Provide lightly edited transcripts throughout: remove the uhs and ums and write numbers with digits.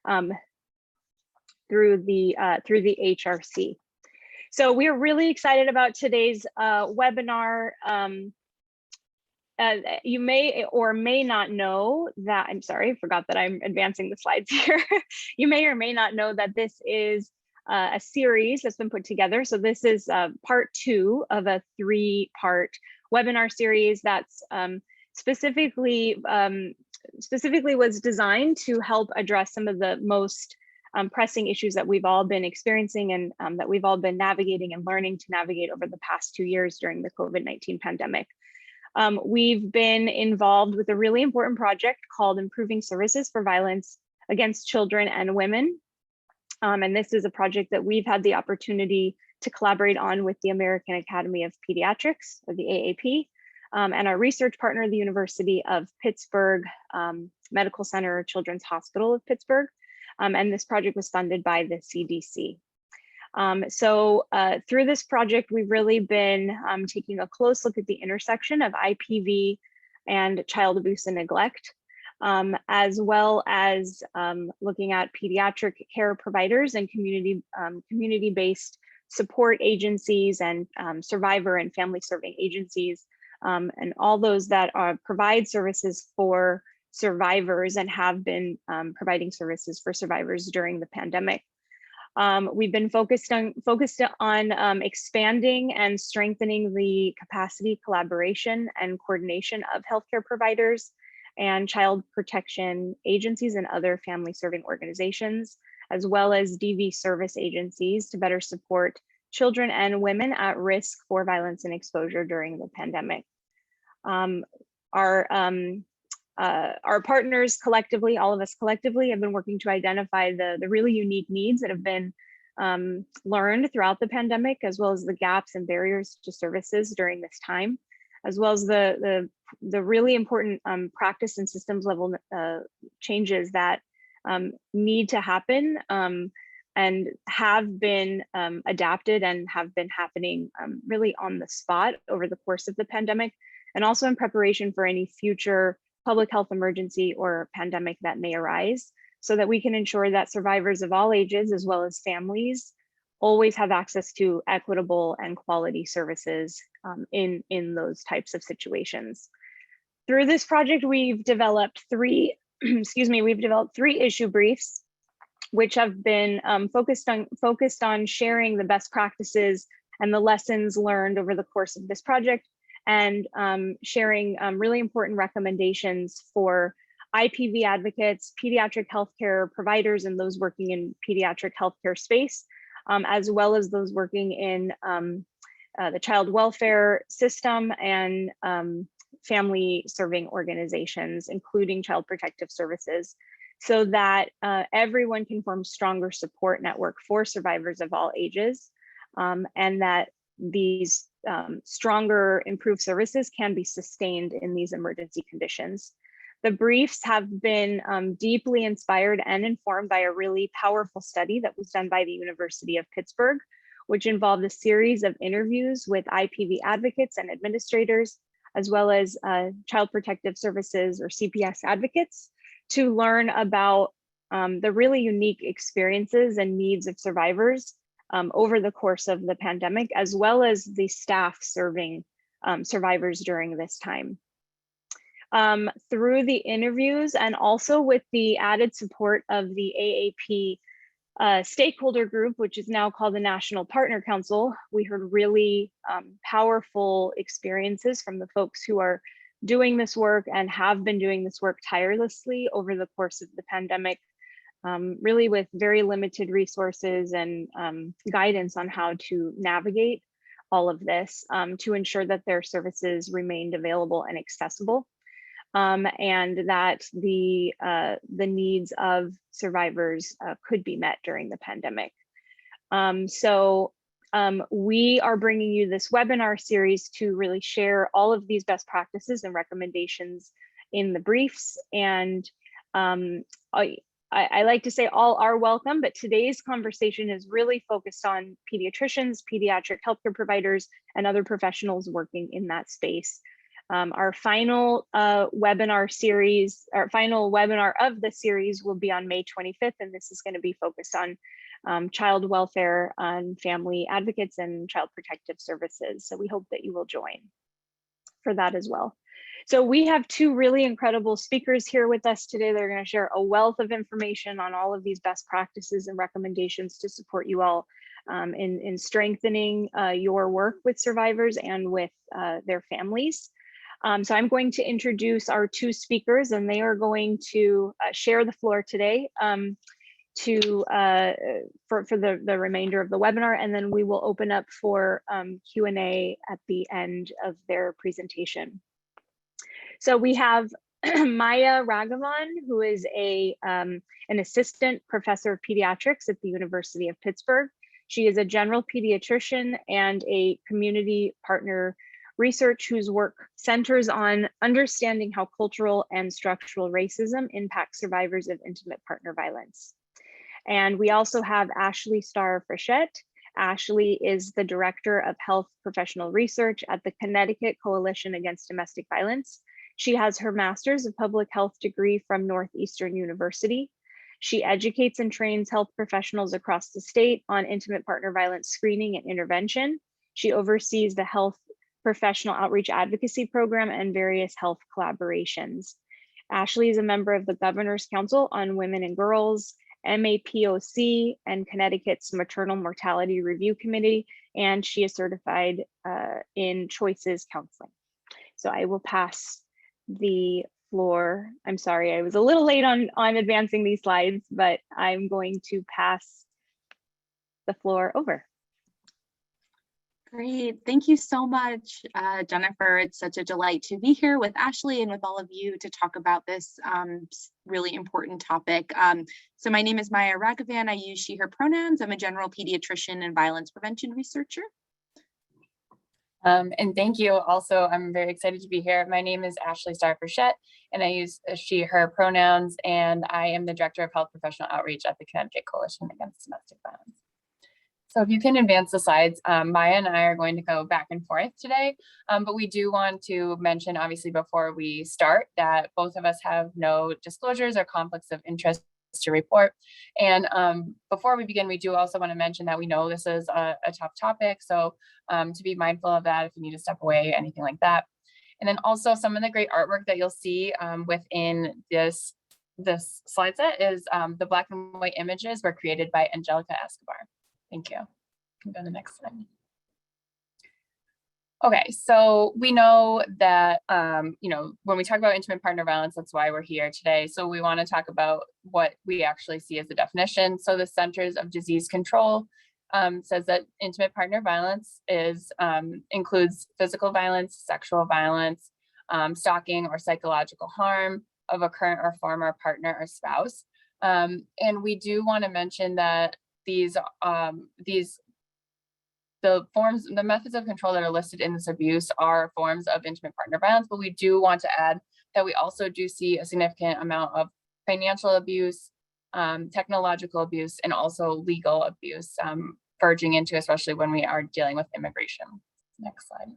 um, through the HRC. So we're really excited about today's webinar. You may or may not know that, I'm sorry, I forgot that I'm advancing the slides here. You may or may not know that this is a series that's been put together. So this is part 2 of a 3-part webinar series that's specifically was designed to help address some of the most pressing issues that we've all been experiencing and that we've all been navigating and learning to navigate over the past 2 years during the COVID-19 pandemic. We've been involved with a really important project called Improving Services for Violence Against Children and Women. And this is a project that we've had the opportunity to collaborate on with the American Academy of Pediatrics, or the AAP, and our research partner, the University of Pittsburgh Medical Center Children's Hospital of Pittsburgh. And this project was funded by the CDC. So through this project, we've really been taking a close look at the intersection of IPV and child abuse and neglect, as well as looking at pediatric care providers and community-based support agencies and survivor and family serving agencies, and all those that provide services for survivors and have been providing services for survivors during the pandemic. We've been focused on expanding and strengthening the capacity, collaboration, and coordination of healthcare providers and child protection agencies and other family serving organizations, as well as DV service agencies to better support children and women at risk for violence and exposure during the pandemic. Our partners collectively, all of us collectively, have been working to identify the really unique needs that have been learned throughout the pandemic, as well as the gaps and barriers to services during this time, as well as the really important practice and systems level changes that need to happen and have been adapted and have been happening really on the spot over the course of the pandemic, and also in preparation for any future public health emergency or pandemic that may arise, so that we can ensure that survivors of all ages, as well as families, always have access to equitable and quality services in those types of situations. Through this project, we've developed three issue briefs, which have been focused on sharing the best practices and the lessons learned over the course of this project, and sharing really important recommendations for IPV advocates, pediatric healthcare providers, and those working in pediatric healthcare space, as well as those working in the child welfare system and family serving organizations, including child protective services, so that everyone can form stronger support network for survivors of all ages, and that these stronger, improved services can be sustained in these emergency conditions. The briefs have been deeply inspired and informed by a really powerful study that was done by the University of Pittsburgh, which involved a series of interviews with IPV advocates and administrators, as well as child protective services or CPS advocates, to learn about the really unique experiences and needs of survivors over the course of the pandemic, as well as the staff serving survivors during this time. Through the interviews and also with the added support of the AAP stakeholder group, which is now called the National Partner Council, we heard really powerful experiences from the folks who are doing this work and have been doing this work tirelessly over the course of the pandemic, really with very limited resources and guidance on how to navigate all of this to ensure that their services remained available and accessible, and that the needs of survivors could be met during the pandemic. We are bringing you this webinar series to really share all of these best practices and recommendations in the briefs. And I like to say all are welcome, but today's conversation is really focused on pediatricians, pediatric healthcare providers, and other professionals working in that space. Our final webinar series, our final webinar of the series will be on May 25th, and this is going to be focused on child welfare, on family advocates and child protective services. So we hope that you will join for that as well. So we have two really incredible speakers here with us today. They're going to share a wealth of information on all of these best practices and recommendations to support you all in strengthening your work with survivors and with their families. So I'm going to introduce our two speakers, and they are going to share the floor today for the remainder of the webinar, and then we will open up for Q&A at the end of their presentation. So we have Maya Raghavan, who is an assistant professor of pediatrics at the University of Pittsburgh. She is a general pediatrician and a community partner research whose work centers on understanding how cultural and structural racism impacts survivors of intimate partner violence. And we also have Ashley Starr-Frechette. Ashley is the Director of Health Professional Research at the Connecticut Coalition Against Domestic Violence. She has her Master's of Public Health degree from Northeastern University. She educates and trains health professionals across the state on intimate partner violence screening and intervention. She oversees the Health Professional Outreach Advocacy Program and various health collaborations. Ashley is a member of the Governor's Council on Women and Girls, MAPOC, and Connecticut's Maternal Mortality Review Committee, and she is certified in Choices Counseling. So I will pass the floor. I'm sorry, I was a little late on advancing these slides, but I'm going to pass the floor over. Great. Thank you so much, Jennifer. It's such a delight to be here with Ashley and with all of you to talk about this really important topic. So my name is Maya Raghavan. I use she, her pronouns. I'm a general pediatrician and violence prevention researcher. And thank you. Also, I'm very excited to be here. My name is Ashley Starr-Frechette, and I use she, her pronouns, and I am the Director of Health Professional Outreach at the Connecticut Coalition Against Domestic Violence. So if you can advance the slides, Maya and I are going to go back and forth today, but we do want to mention, obviously, before we start, that both of us have no disclosures or conflicts of interest to report. And before we begin, we do also want to mention that we know this is a tough topic, so to be mindful of that if you need to step away, anything like that. And then also some of the great artwork that you'll see within this slide set is the black and white images were created by Angelica Escobar. Thank you. Can go to the next slide. Okay, so we know that, when we talk about intimate partner violence, that's why we're here today. So we want to talk about what we actually see as the definition. So the Centers of Disease Control says that intimate partner violence includes physical violence, sexual violence, stalking or psychological harm of a current or former partner or spouse. And we do want to mention that the methods of control that are listed in this abuse are forms of intimate partner violence, but we do want to add that we also do see a significant amount of financial abuse, technological abuse, and also legal abuse verging into, especially when we are dealing with immigration. Next slide.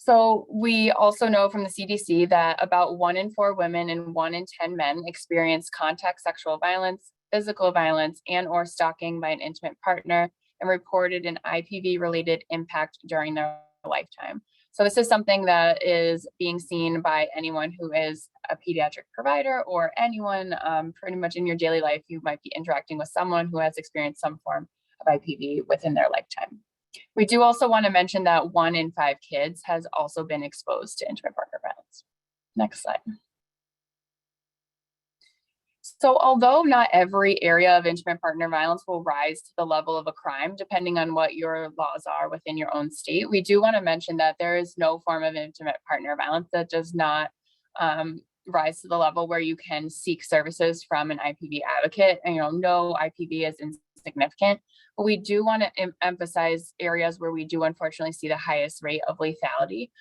So we also know from the CDC that about 1 in 4 women and 1 in 10 men experience contact sexual violence, physical violence, and or stalking by an intimate partner, and reported an IPV-related impact during their lifetime. So this is something that is being seen by anyone who is a pediatric provider or anyone pretty much in your daily life. You might be interacting with someone who has experienced some form of IPV within their lifetime. We do also want to mention that 1 in 5 kids has also been exposed to intimate partner violence. Next slide. So although not every area of intimate partner violence will rise to the level of a crime, depending on what your laws are within your own state, we do want to mention that there is no form of intimate partner violence that does not rise to the level where you can seek services from an IPV advocate. And, no IPV is insignificant, but we do want to emphasize areas where we do unfortunately see the highest rate of lethality.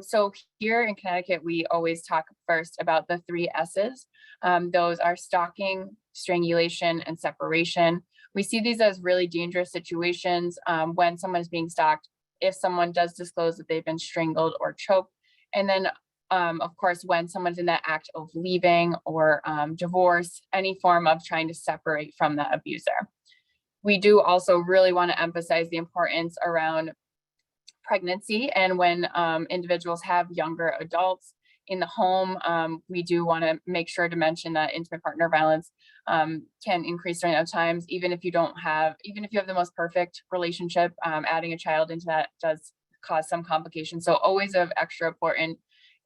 So here in Connecticut, we always talk first about the 3 S's. Those are stalking, strangulation, and separation. We see these as really dangerous situations when someone is being stalked. if someone does disclose that they've been strangled or choked. And then, of course, when someone's in that act of leaving or divorce, any form of trying to separate from that abuser. We do also really want to emphasize the importance around pregnancy, and when individuals have younger adults in the home, we do want to make sure to mention that intimate partner violence can increase during those times, even if you have the most perfect relationship. Adding a child into that does cause some complications. So always an extra important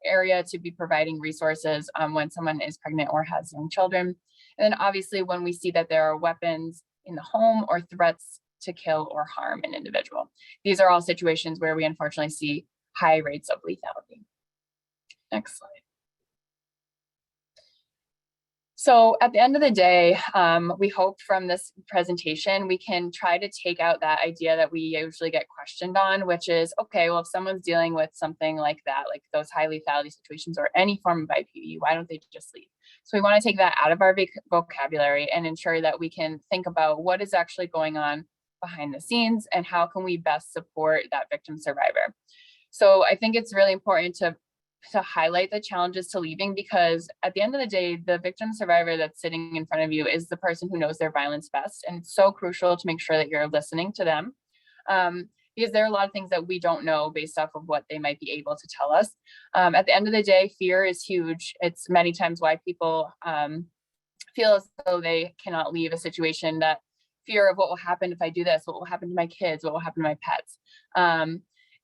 area to be providing resources when someone is pregnant or has young children. And then obviously when we see that there are weapons in the home or threats to kill or harm an individual. These are all situations where we unfortunately see high rates of lethality. Next slide. So at the end of the day, we hope from this presentation, we can try to take out that idea that we usually get questioned on, which is, okay, well, if someone's dealing with something like that, like those high lethality situations or any form of IPV, why don't they just leave? So we want to take that out of our vocabulary and ensure that we can think about what is actually going on behind the scenes and how can we best support that victim survivor. So I think it's really important to highlight the challenges to leaving, because at the end of the day, the victim survivor that's sitting in front of you is the person who knows their violence best. And it's so crucial to make sure that you're listening to them, because there are a lot of things that we don't know based off of what they might be able to tell us. At the end of the day, fear is huge. It's many times why people feel as though they cannot leave a situation, that fear of what will happen if I do this, what will happen to my kids, what will happen to my pets.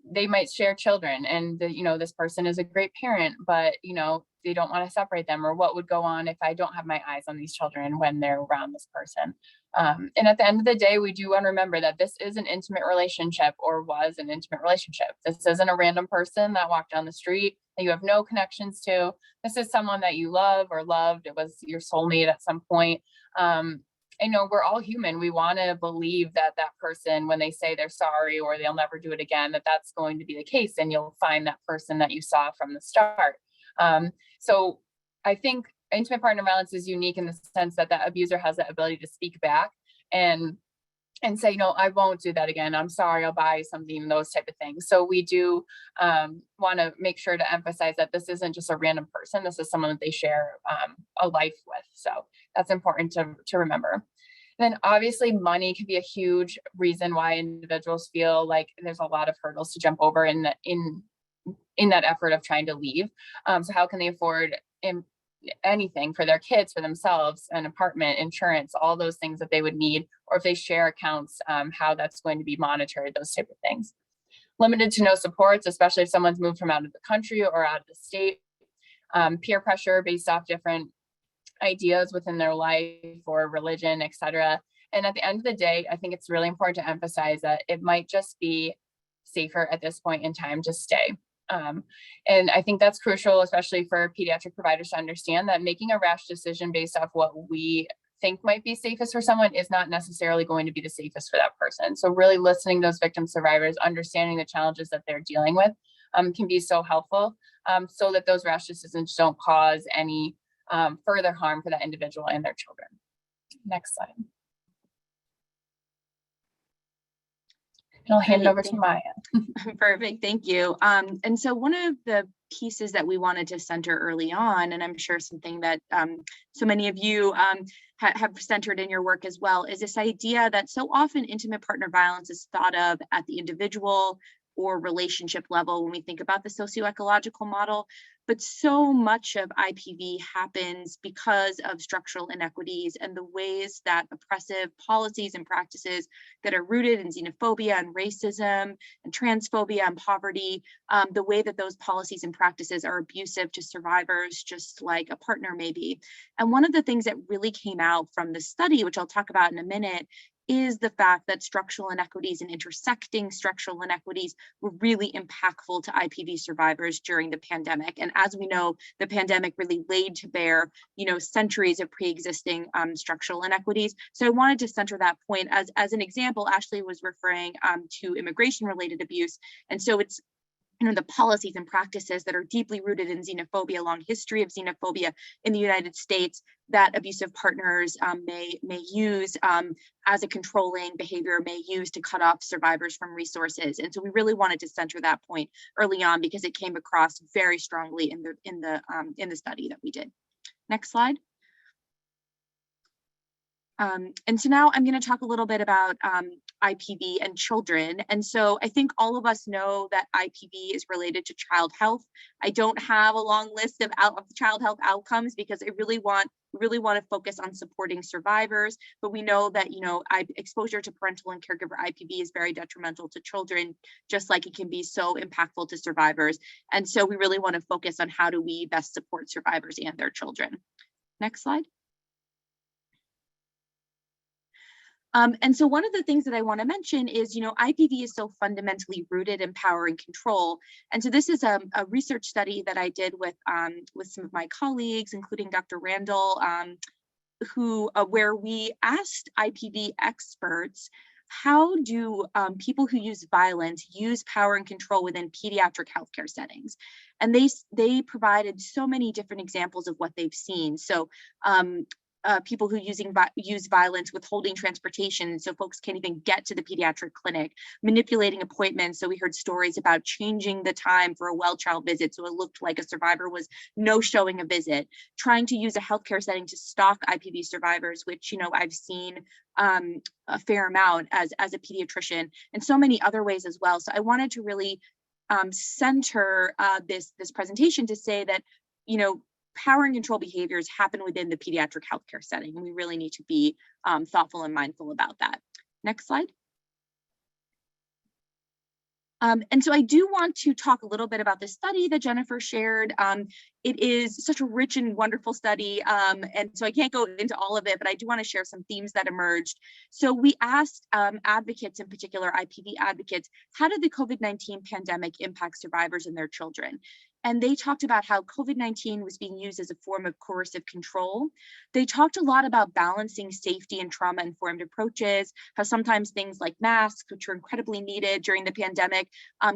They might share children, and this person is a great parent, but they don't want to separate them, or what would go on if I don't have my eyes on these children when they're around this person. And at the end of the day, we do want to remember that this is an intimate relationship, or was an intimate relationship. This isn't a random person that walked down the street that you have no connections to. This is someone that you love or loved. It was your soulmate at some point. We're all human. We want to believe that that person, when they say they're sorry or they'll never do it again, that's going to be the case, and you'll find that person that you saw from the start. So I think intimate partner violence is unique in the sense that that abuser has that ability to speak back and say, I won't do that again. I'm sorry, I'll buy you something, those type of things. So we do want to make sure to emphasize that this isn't just a random person. This is someone that they share a life with. So that's important to remember. And then obviously money can be a huge reason why individuals feel like there's a lot of hurdles to jump over in that effort of trying to leave. So how can they afford anything for their kids, for themselves, an apartment, insurance, all those things that they would need, or if they share accounts, how that's going to be monitored, those type of things. Limited to no supports, especially if someone's moved from out of the country or out of the state. Peer pressure based off different ideas within their life or religion, etc. And at the end of the day, I think it's really important to emphasize that it might just be safer at this point in time to stay. And I think that's crucial, especially for pediatric providers, to understand that making a rash decision based off what we think might be safest for someone is not necessarily going to be the safest for that person. So really listening to those victim survivors, understanding the challenges that they're dealing with can be so helpful, so that those rash decisions don't cause any further harm for that individual and their children. Next slide. And I'll hand it over to Maya. Perfect, thank you. And so one of the pieces that we wanted to center early on, and I'm sure something that so many of you have centered in your work as well, is this idea that so often intimate partner violence is thought of at the individual or relationship level when we think about the socioecological model, but so much of IPV happens because of structural inequities and the ways that oppressive policies and practices that are rooted in xenophobia and racism and transphobia and poverty, the way that those policies and practices are abusive to survivors, just like a partner may be. And one of the things that really came out from the study, which I'll talk about in a minute, is the fact that structural inequities and intersecting structural inequities were really impactful to IPV survivors during the pandemic. And as we know, the pandemic really laid to bear, centuries of pre-existing structural inequities. So I wanted to center that point. As an example, Ashley was referring to immigration-related abuse. And so it's the policies and practices that are deeply rooted in xenophobia, long history of xenophobia in the United States that abusive partners may use as a controlling behavior, may use to cut off survivors from resources. And so we really wanted to center that point early on because it came across very strongly in the study that we did. Next slide. And so now I'm going to talk a little bit about IPV and children. And so I think all of us know that IPV is related to child health. I don't have a long list of child health outcomes because I really want to focus on supporting survivors. But we know that, exposure to parental and caregiver IPV is very detrimental to children, just like it can be so impactful to survivors. And so we really want to focus on how do we best support survivors and their children. Next slide. And so one of the things that I want to mention is, IPV is so fundamentally rooted in power and control. And so this is a research study that I did with some of my colleagues, including Dr. Randall, where we asked IPV experts, how do people who use violence use power and control within pediatric healthcare settings? And they provided so many different examples of what they've seen. So people who use violence, withholding transportation, so folks can't even get to the pediatric clinic, manipulating appointments. So we heard stories about changing the time for a well child visit so it looked like a survivor was no-showing a visit, trying to use a healthcare setting to stalk IPV survivors, which I've seen a fair amount as a pediatrician, and so many other ways as well. So I wanted to really center this presentation to say that power and control behaviors happen within the pediatric healthcare setting, and we really need to be thoughtful and mindful about that. Next slide. And so I do want to talk a little bit about the study that Jennifer shared. It is such a rich and wonderful study, and so I can't go into all of it, but I do want to share some themes that emerged. So we asked advocates, in particular IPV advocates, how did the COVID-19 pandemic impact survivors and their children? And they talked about how COVID-19 was being used as a form of coercive control. They talked a lot about balancing safety and trauma-informed approaches, how sometimes things like masks, which were incredibly needed during the pandemic,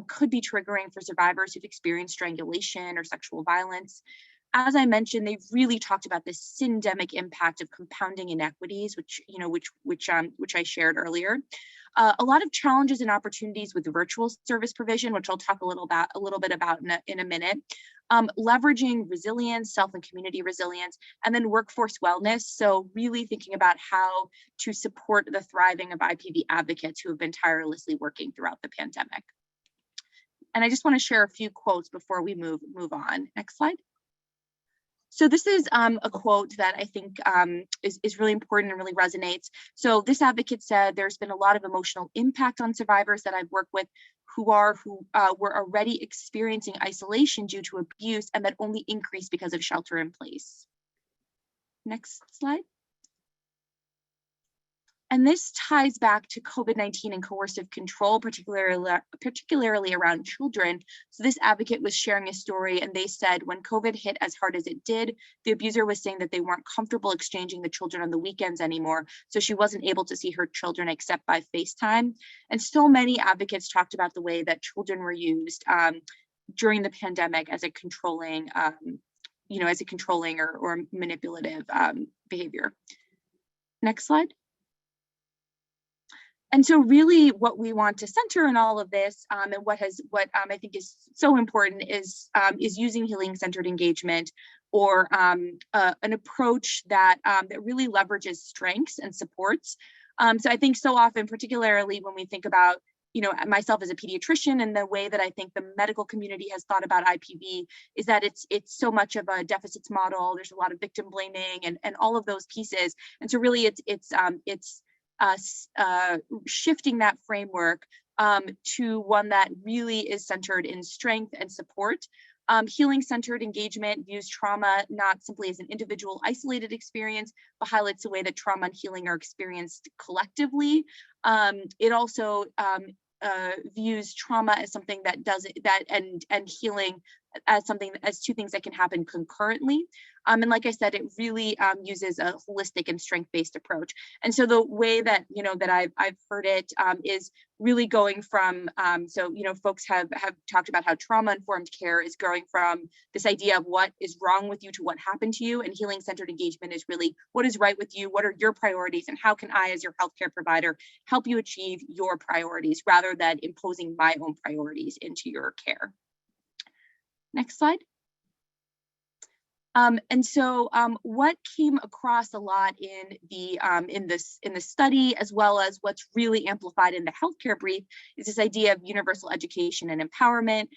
could be triggering for survivors who've experienced strangulation or sexual violence. As I mentioned, they've really talked about this syndemic impact of compounding inequities, which I shared earlier. A lot of challenges and opportunities with virtual service provision, which I'll talk a little bit about in a minute. Leveraging resilience, self and community resilience, and then workforce wellness. So really thinking about how to support the thriving of IPV advocates who have been tirelessly working throughout the pandemic. And I just want to share a few quotes before we move on. Next slide. So this is a quote that I think is really important and really resonates. So this advocate said, there's been a lot of emotional impact on survivors that I've worked with who were already experiencing isolation due to abuse, and that only increased because of shelter in place. Next slide. And this ties back to COVID-19 and coercive control, particularly around children. So this advocate was sharing a story, and they said when COVID hit as hard as it did, the abuser was saying that they weren't comfortable exchanging the children on the weekends anymore. So she wasn't able to see her children except by FaceTime. And so many advocates talked about the way that children were used during the pandemic as a controlling, or manipulative behavior. Next slide. And so really what we want to center in all of this, and what I think is so important is using healing-centered engagement, or an approach that really leverages strengths and supports. So I think so often, particularly when we think about, myself as a pediatrician, and the way that I think the medical community has thought about IPV is that it's so much of a deficits model. There's a lot of victim blaming and all of those pieces. And so really it's shifting that framework to one that really is centered in strength and support. Healing-centered engagement views trauma not simply as an individual isolated experience, but highlights the way that trauma and healing are experienced collectively. It also views trauma as something that and healing as two things that can happen concurrently. And like I said, it really uses a holistic and strength-based approach. And so the way that, that I've heard it is really going from, folks have talked about how trauma-informed care is going from this idea of what is wrong with you to what happened to you, and healing-centered engagement is really what is right with you, what are your priorities, and how can I, as your healthcare provider, help you achieve your priorities rather than imposing my own priorities into your care. Next slide. What came across a lot in the study, as well as what's really amplified in the healthcare brief, is this idea of universal education and empowerment,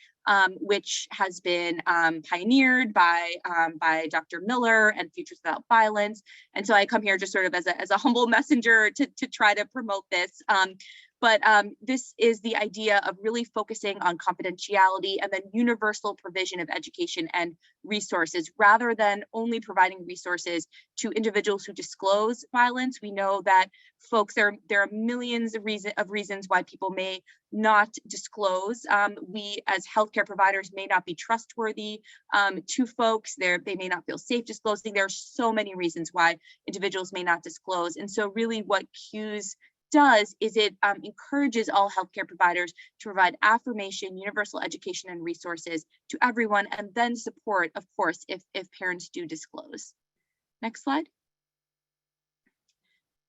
which has been pioneered by Dr. Miller and Futures Without Violence. And so I come here just sort of as a humble messenger to try to promote this. But this is the idea of really focusing on confidentiality and then universal provision of education and resources, rather than only providing resources to individuals who disclose violence. We know that folks, there are millions of reasons why people may not disclose. We as healthcare providers may not be trustworthy to folks. They may not feel safe disclosing. There are so many reasons why individuals may not disclose. And so really what CUES does is it encourages all healthcare providers to provide affirmation, universal education, and resources to everyone, and then support, of course, if parents do disclose. Next slide.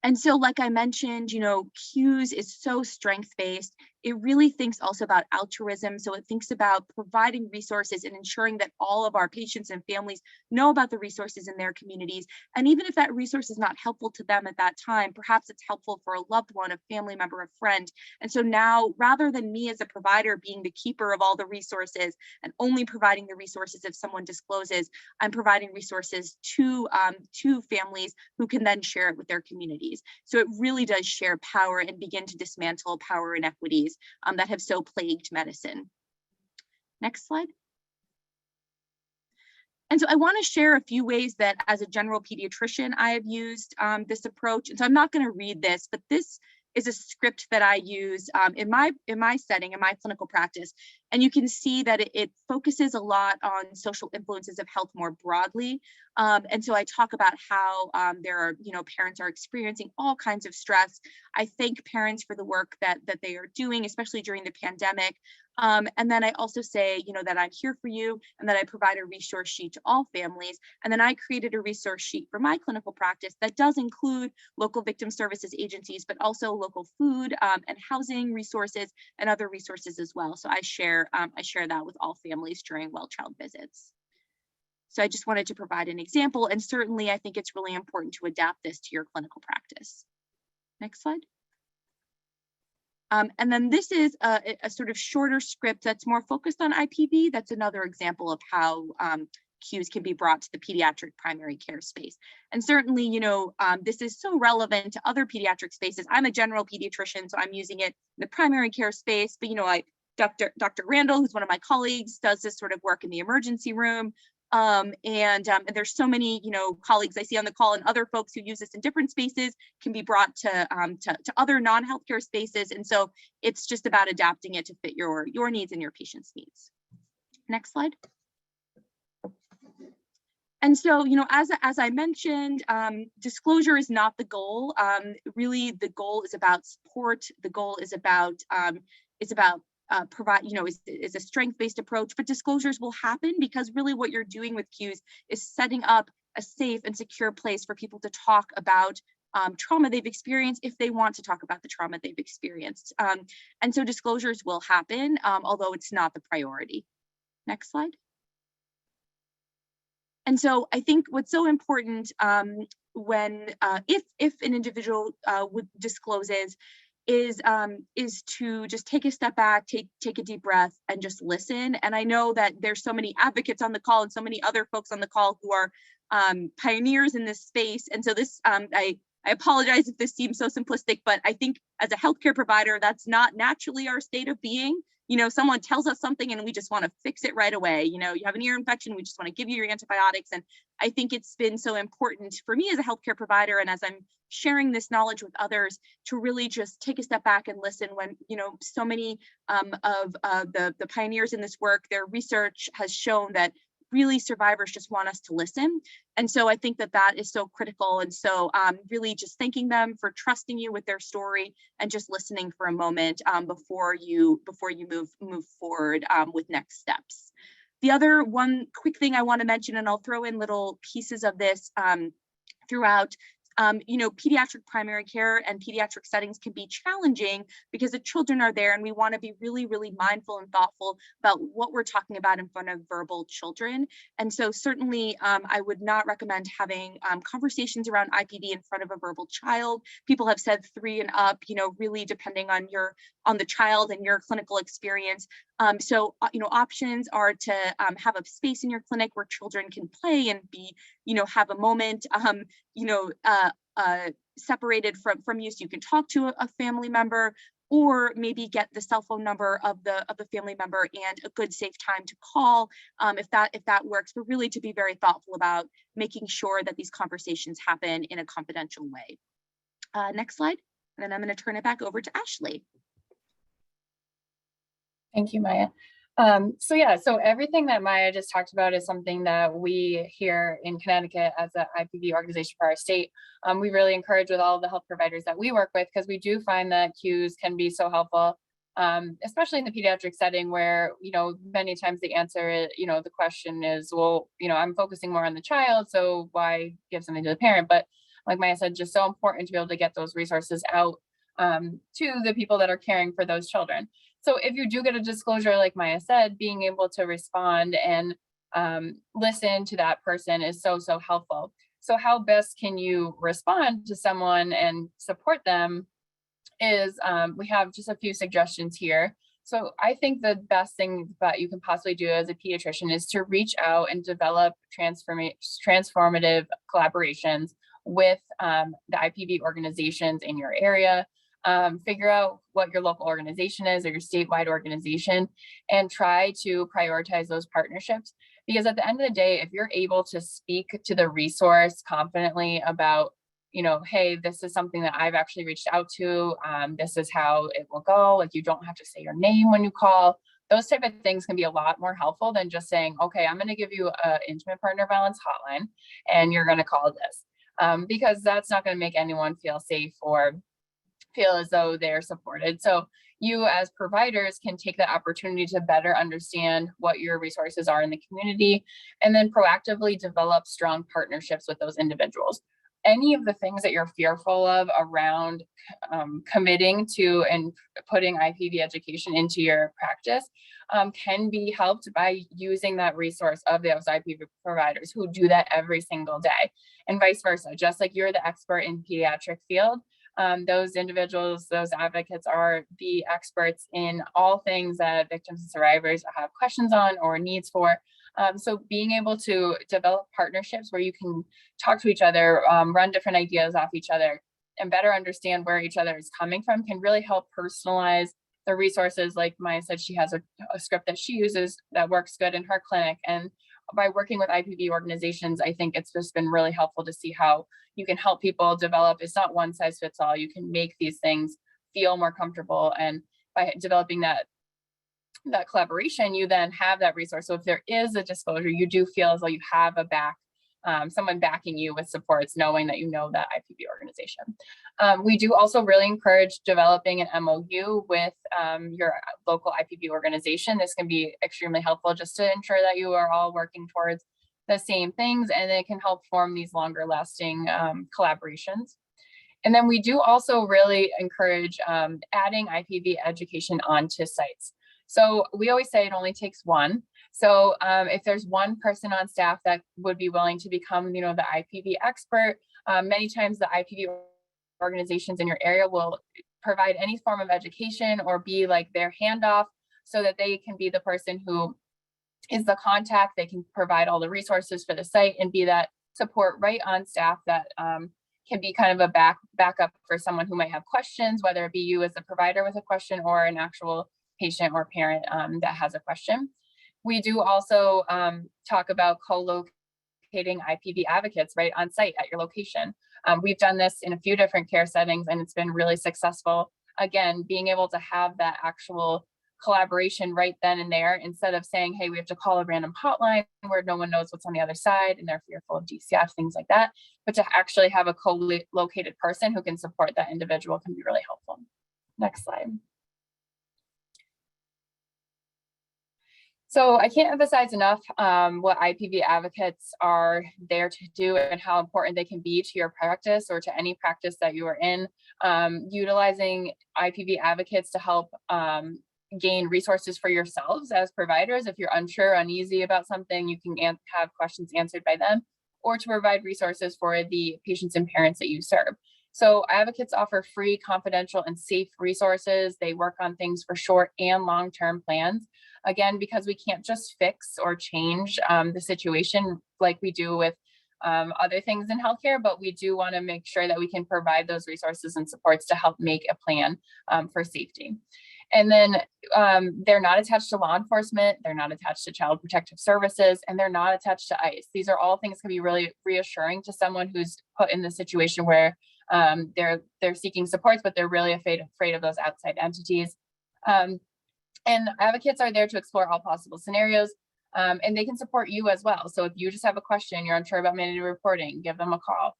And so, like I mentioned, CUES is so strength-based. It really thinks also about altruism. So it thinks about providing resources and ensuring that all of our patients and families know about the resources in their communities. And even if that resource is not helpful to them at that time, perhaps it's helpful for a loved one, a family member, a friend. And so now, rather than me as a provider being the keeper of all the resources and only providing the resources if someone discloses, I'm providing resources to families who can then share it with their communities. So it really does share power and begin to dismantle power inequities that have so plagued medicine. Next slide. And so I want to share a few ways that as a general pediatrician, I have used this approach. And so I'm not going to read this, but this is a script that I use in my setting, in my clinical practice. And you can see that it focuses a lot on social influences of health more broadly. And so I talk about how there are, parents are experiencing all kinds of stress. I thank parents for the work that they are doing, especially during the pandemic. And then I also say, that I'm here for you, and that I provide a resource sheet to all families. And then I created a resource sheet for my clinical practice that does include local victim services agencies, but also local food and housing resources and other resources as well. So I share that with all families during well-child visits. So I just wanted to provide an example, and certainly I think it's really important to adapt this to your clinical practice. Next slide. And then this is a sort of shorter script that's more focused on IPV. That's another example of how CUES can be brought to the pediatric primary care space. And certainly, this is so relevant to other pediatric spaces. I'm a general pediatrician, so I'm using it in the primary care space, but Dr. Randall, who's one of my colleagues, does this sort of work in the emergency room. And there's so many, colleagues I see on the call, and other folks who use this in different spaces can be brought to other non-healthcare spaces. And so it's just about adapting it to fit your needs and your patient's needs. Next slide. And so, as I mentioned, disclosure is not the goal. Really, the goal is about support. The goal is about provide, is a strength-based approach, but disclosures will happen because really what you're doing with CUES is setting up a safe and secure place for people to talk about trauma they've experienced if they want to talk about the trauma they've experienced. And so disclosures will happen, although it's not the priority. Next slide. And so I think what's so important when if an individual discloses is to just take a step back, take a deep breath, and just listen. And I know that there's so many advocates on the call and so many other folks on the call who are pioneers in this space. And so this, I apologize if this seems so simplistic, but I think as a healthcare provider, that's not naturally our state of being. you know, someone tells us something and we just want to fix it right away. You know, you have an ear infection, we just want to give you your antibiotics. And I think it's been so important for me as a healthcare provider, and as I'm sharing this knowledge with others, to really just take a step back and listen when, you know, so many of the pioneers in this work, their research has shown that really survivors just want us to listen. And so I think that that is so critical. And so really just thanking them for trusting you with their story and just listening for a moment before you move forward with next steps. The other one quick thing I want to mention, and I'll throw in little pieces of this throughout, you know, pediatric primary care and pediatric settings can be challenging because the children are there, and we want to be really, really mindful and thoughtful about what we're talking about in front of verbal children. And so certainly I would not recommend having conversations around IPV in front of a verbal child. People have said 3 and up, you know, really depending on the child and your clinical experience. So, you know, options are to have a space in your clinic where children can play and be, you know, have a moment, you know, separated from you, so you can talk to a family member, or maybe get the cell phone number of the family member and a good safe time to call if that works, but really to be very thoughtful about making sure that these conversations happen in a confidential way. Next slide, and then I'm going to turn it back over to Ashley. Thank you, Maya. So everything that Maya just talked about is something that we here in Connecticut as an IPV organization for our state, we really encourage with all of the health providers that we work with, because we do find that cues can be so helpful, especially in the pediatric setting where, you know, many times the answer is, you know, the question is, well, you know, I'm focusing more on the child, so why give something to the parent? But like Maya said, just so important to be able to get those resources out to the people that are caring for those children. So if you do get a disclosure, like Maya said, being able to respond and listen to that person is so helpful. So how best can you respond to someone and support them is we have just a few suggestions here. So I think the best thing that you can possibly do as a pediatrician is to reach out and develop transformative collaborations with the IPV organizations in your area. Figure out what your local organization is or your statewide organization, and try to prioritize those partnerships. Because at the end of the day, if you're able to speak to the resource confidently about, you know, hey, this is something that I've actually reached out to, this is how it will go. Like, you don't have to say your name when you call. Those type of things can be a lot more helpful than just saying, okay, I'm going to give you an intimate partner violence hotline and you're going to call this, because that's not going to make anyone feel safe or feel as though they're supported. So you as providers can take the opportunity to better understand what your resources are in the community, and then proactively develop strong partnerships with those individuals. Any of the things that you're fearful of around committing to and putting IPV education into your practice can be helped by using that resource of those IPV providers who do that every single day, and vice versa. Just like you're the expert in pediatric field, those individuals, those advocates are the experts in all things that victims and survivors have questions on or needs for. So being able to develop partnerships where you can talk to each other, run different ideas off each other, and better understand where each other is coming from can really help personalize the resources. Like Maya said, she has a script that she uses that works good in her clinic. And by working with IPV organizations, I think it's just been really helpful to see how you can help people develop. It's not one size fits all. You can make these things feel more comfortable. And by developing that collaboration, you then have that resource. So if there is a disclosure, you do feel as though you have someone backing you with supports, knowing that you know that IPV organization. We do also really encourage developing an MOU with your local IPV organization. This can be extremely helpful just to ensure that you are all working towards the same things, and it can help form these longer lasting collaborations. And then we do also really encourage adding IPV education onto sites. So we always say it only takes one. So if there's one person on staff that would be willing to become, you know, the IPV expert, many times the IPV organizations in your area will provide any form of education or be like their handoff, so that they can be the person who is the contact. They can provide all the resources for the site and be that support right on staff that can be kind of a backup for someone who might have questions, whether it be you as a provider with a question or an actual patient or parent that has a question. We do also talk about co-locating IPV advocates right on site at your location. We've done this in a few different care settings and it's been really successful. Again, being able to have that actual collaboration right then and there, instead of saying, hey, we have to call a random hotline where no one knows what's on the other side and they're fearful of DCF, things like that. But to actually have a co-located person who can support that individual can be really helpful. Next slide. So I can't emphasize enough what IPV advocates are there to do and how important they can be to your practice or to any practice that you are in. Utilizing IPV advocates to help gain resources for yourselves as providers. If you're unsure, uneasy about something, you can have questions answered by them, or to provide resources for the patients and parents that you serve. So advocates offer free, confidential, and safe resources. They work on things for short and long-term plans. Again, because we can't just fix or change the situation like we do with other things in healthcare, but we do want to make sure that we can provide those resources and supports to help make a plan for safety. And then they're not attached to law enforcement, they're not attached to Child Protective Services, and they're not attached to ICE. These are all things that can be really reassuring to someone who's put in the situation where they're seeking supports, but they're really afraid of those outside entities. And advocates are there to explore all possible scenarios, and they can support you as well. So if you just have a question, you're unsure about mandated reporting, give them a call.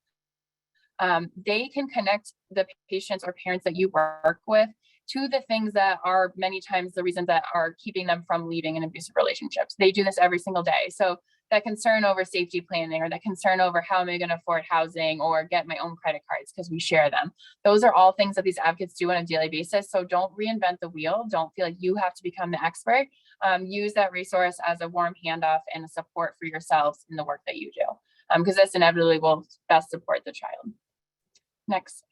They can connect the patients or parents that you work with to the things that are many times the reasons that are keeping them from leaving an abusive relationships. They do this every single day. So that concern over safety planning, or that concern over how am I going to afford housing or get my own credit cards because we share them. Those are all things that these advocates do on a daily basis. So don't reinvent the wheel. Don't feel like you have to become the expert. Use that resource as a warm handoff and a support for yourselves in the work that you do, because this inevitably will best support the child. Next.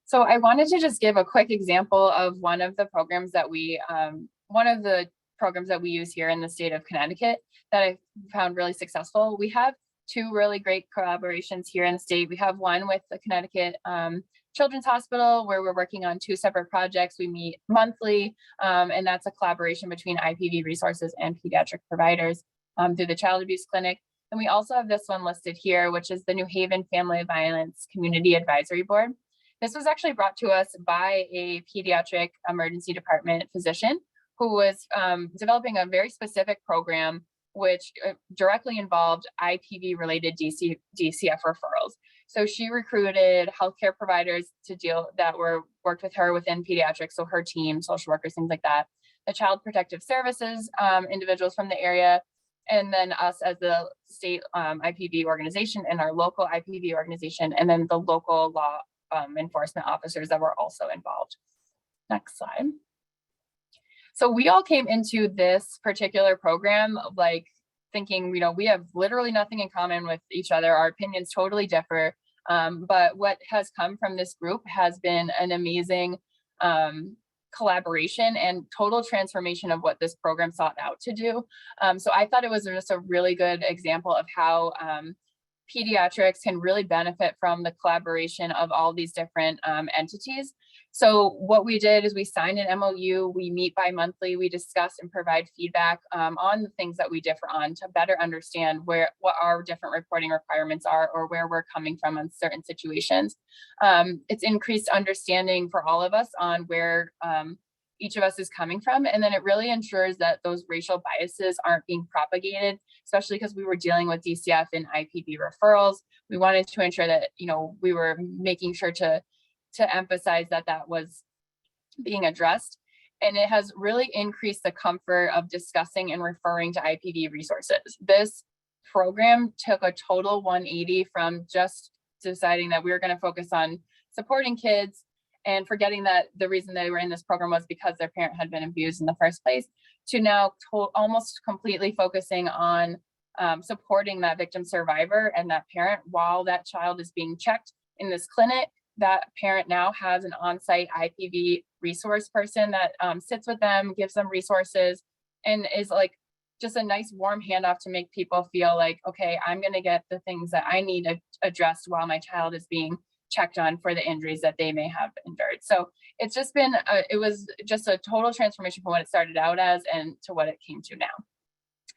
So I wanted to just give a quick example of one of the programs that we use here in the state of Connecticut that I found really successful. We have two really great collaborations here in the state. We have one with the Connecticut Children's Hospital, where we're working on two separate projects. We meet monthly, and that's a collaboration between IPV resources and pediatric providers through the Child Abuse Clinic. And we also have this one listed here, which is the New Haven Family Violence Community Advisory Board. This was actually brought to us by a pediatric emergency department physician who was developing a very specific program which directly involved IPV related DCF referrals. So she recruited healthcare providers that worked with her within pediatrics, so her team, social workers, things like that, the Child Protective Services individuals from the area, and then us as the state IPV organization and our local IPV organization, and then the local law enforcement officers that were also involved. Next slide. So we all came into this particular program like thinking, we have literally nothing in common with each other. Our opinions totally differ. But what has come from this group has been an amazing collaboration and total transformation of what this program sought out to do. So I thought it was just a really good example of how pediatrics can really benefit from the collaboration of all these different entities. So what we did is we signed an MOU, we meet bi-monthly, we discuss and provide feedback on the things that we differ on to better understand what our different reporting requirements are or where we're coming from in certain situations. It's increased understanding for all of us on where each of us is coming from. And then it really ensures that those racial biases aren't being propagated, especially because we were dealing with DCF and IPV referrals. We wanted to ensure that, we were making sure to emphasize that was being addressed. And it has really increased the comfort of discussing and referring to IPV resources. This program took a total 180 from just deciding that we were going to focus on supporting kids and forgetting that the reason they were in this program was because their parent had been abused in the first place, to now almost completely focusing on supporting that victim survivor and that parent while that child is being checked in this clinic. That parent now has an on-site IPV resource person that sits with them, gives them resources, and is like just a nice warm handoff to make people feel like, okay, I'm going to get the things that I need addressed while my child is being checked on for the injuries that they may have endured. So it's just been, it was just a total transformation from what it started out as and to what it came to now.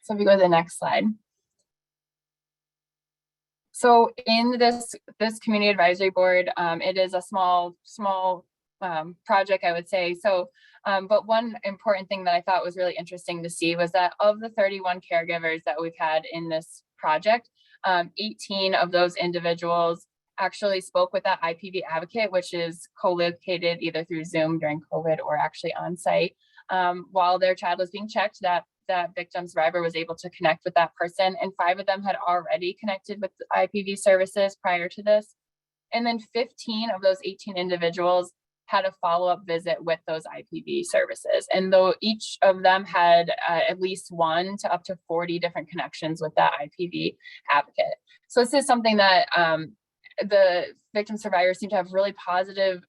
So if you go to the next slide. So in this community advisory board, it is a small project, I would say. So, but one important thing that I thought was really interesting to see was that of the 31 caregivers that we've had in this project, 18 of those individuals actually spoke with that IPV advocate, which is co-located either through Zoom during COVID or actually on site. While their child was being checked, that victim survivor was able to connect with that person, and 5 of them had already connected with IPV services prior to this. And then 15 of those 18 individuals had a follow-up visit with those IPV services. And though each of them had at least 1 to up to 40 different connections with that IPV advocate. So this is something that the victim survivors seem to have really positive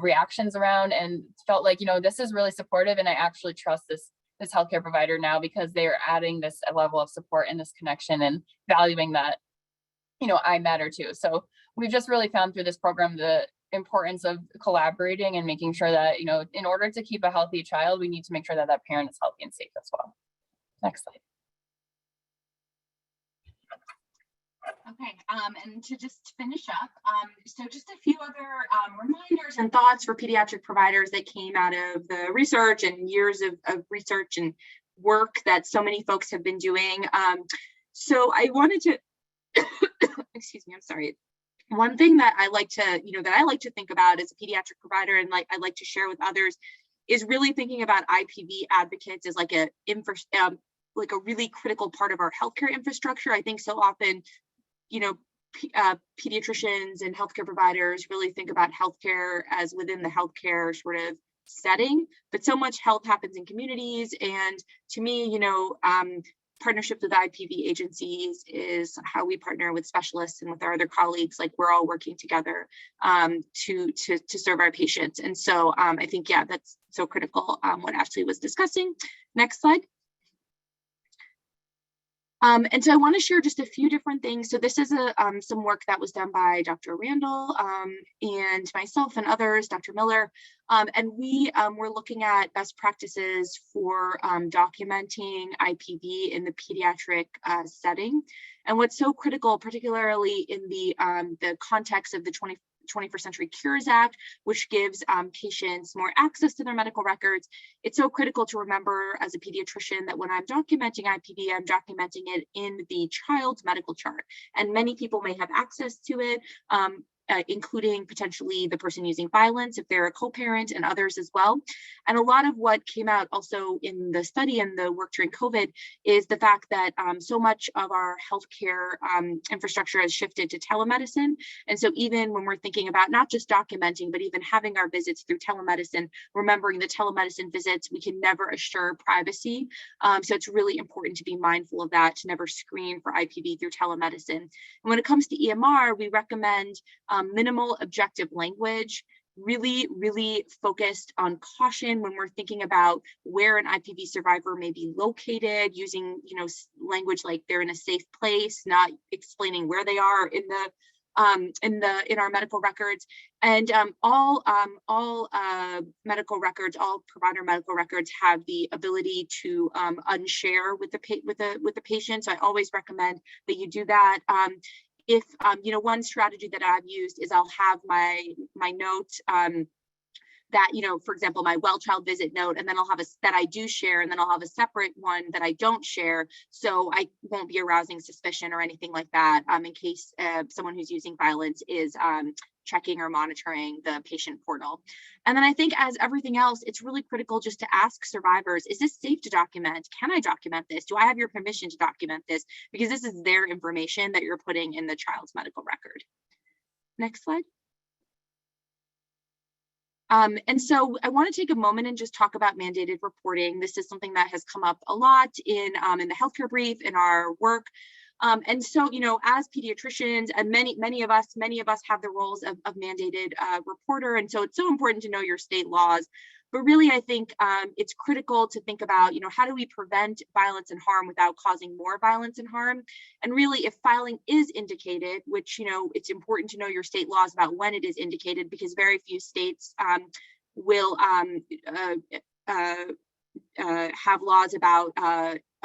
reactions around, and felt like, this is really supportive, and I actually trust this healthcare provider now because they are adding this level of support and this connection and valuing that, I matter too. So we've just really found through this program the importance of collaborating and making sure that, in order to keep a healthy child, we need to make sure that that parent is healthy and safe as well. Next slide. Okay, and to just finish up, so just a few other reminders and thoughts for pediatric providers that came out of the research and years of research and work that so many folks have been doing. So I wanted to, excuse me, I'm sorry. One thing that I like to, think about as a pediatric provider, and I like to share with others, is really thinking about IPV advocates as like a really critical part of our healthcare infrastructure. I think so often, pediatricians and healthcare providers really think about healthcare as within the healthcare sort of setting, but so much health happens in communities. And to me, partnerships with IPV agencies is how we partner with specialists and with our other colleagues. Like, we're all working together to serve our patients. And so I think, yeah, that's so critical, what Ashley was discussing. Next slide. And so I want to share just a few different things. So this is some work that was done by Dr. Randall and myself and others, Dr. Miller, and we were looking at best practices for documenting IPV in the pediatric setting. And what's so critical, particularly in the context of the 21st Century Cures Act, which gives patients more access to their medical records. It's so critical to remember as a pediatrician that when I'm documenting IPV, I'm documenting it in the child's medical chart. And many people may have access to it, including potentially the person using violence if they're a co-parent, and others as well. And a lot of what came out also in the study and the work during COVID is the fact that so much of our healthcare infrastructure has shifted to telemedicine. And so even when we're thinking about not just documenting, but even having our visits through telemedicine, remembering the telemedicine visits, we can never assure privacy. So it's really important to be mindful of that, to never screen for IPV through telemedicine. And when it comes to EMR, we recommend minimal objective language, really focused on caution when we're thinking about where an IPV survivor may be located, using language like they're in a safe place, not explaining where they are in our medical records. And all medical records, all provider medical records have the ability to unshare with the patient. So I always recommend that you do that. If one strategy that I've used is I'll have my note that, for example, my well child visit note, and then I'll have that I do share, and then I'll have a separate one that I don't share, so I won't be arousing suspicion or anything like that, in case someone who's using violence is checking or monitoring the patient portal. And then I think, as everything else, it's really critical just to ask survivors, is this safe to document? Can I document this? Do I have your permission to document this? Because this is their information that you're putting in the child's medical record. Next slide. And so I want to take a moment and just talk about mandated reporting. This is something that has come up a lot in the healthcare brief, in our work. And so, as pediatricians, and many of us have the roles of mandated reporter. And so it's so important to know your state laws. But really, I think it's critical to think about, how do we prevent violence and harm without causing more violence and harm? And really, if filing is indicated, which, it's important to know your state laws about when it is indicated, because very few states will have laws about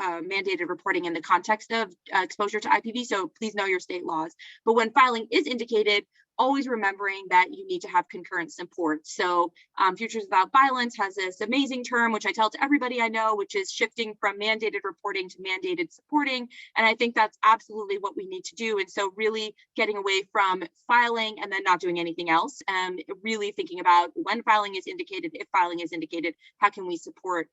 mandated reporting in the context of exposure to IPV. So please know your state laws. But when filing is indicated, always remembering that you need to have concurrent support. So Futures Without Violence has this amazing term, which I tell to everybody I know, which is shifting from mandated reporting to mandated supporting. And I think that's absolutely what we need to do. And so really getting away from filing and then not doing anything else, and really thinking about when filing is indicated, if filing is indicated, how can we support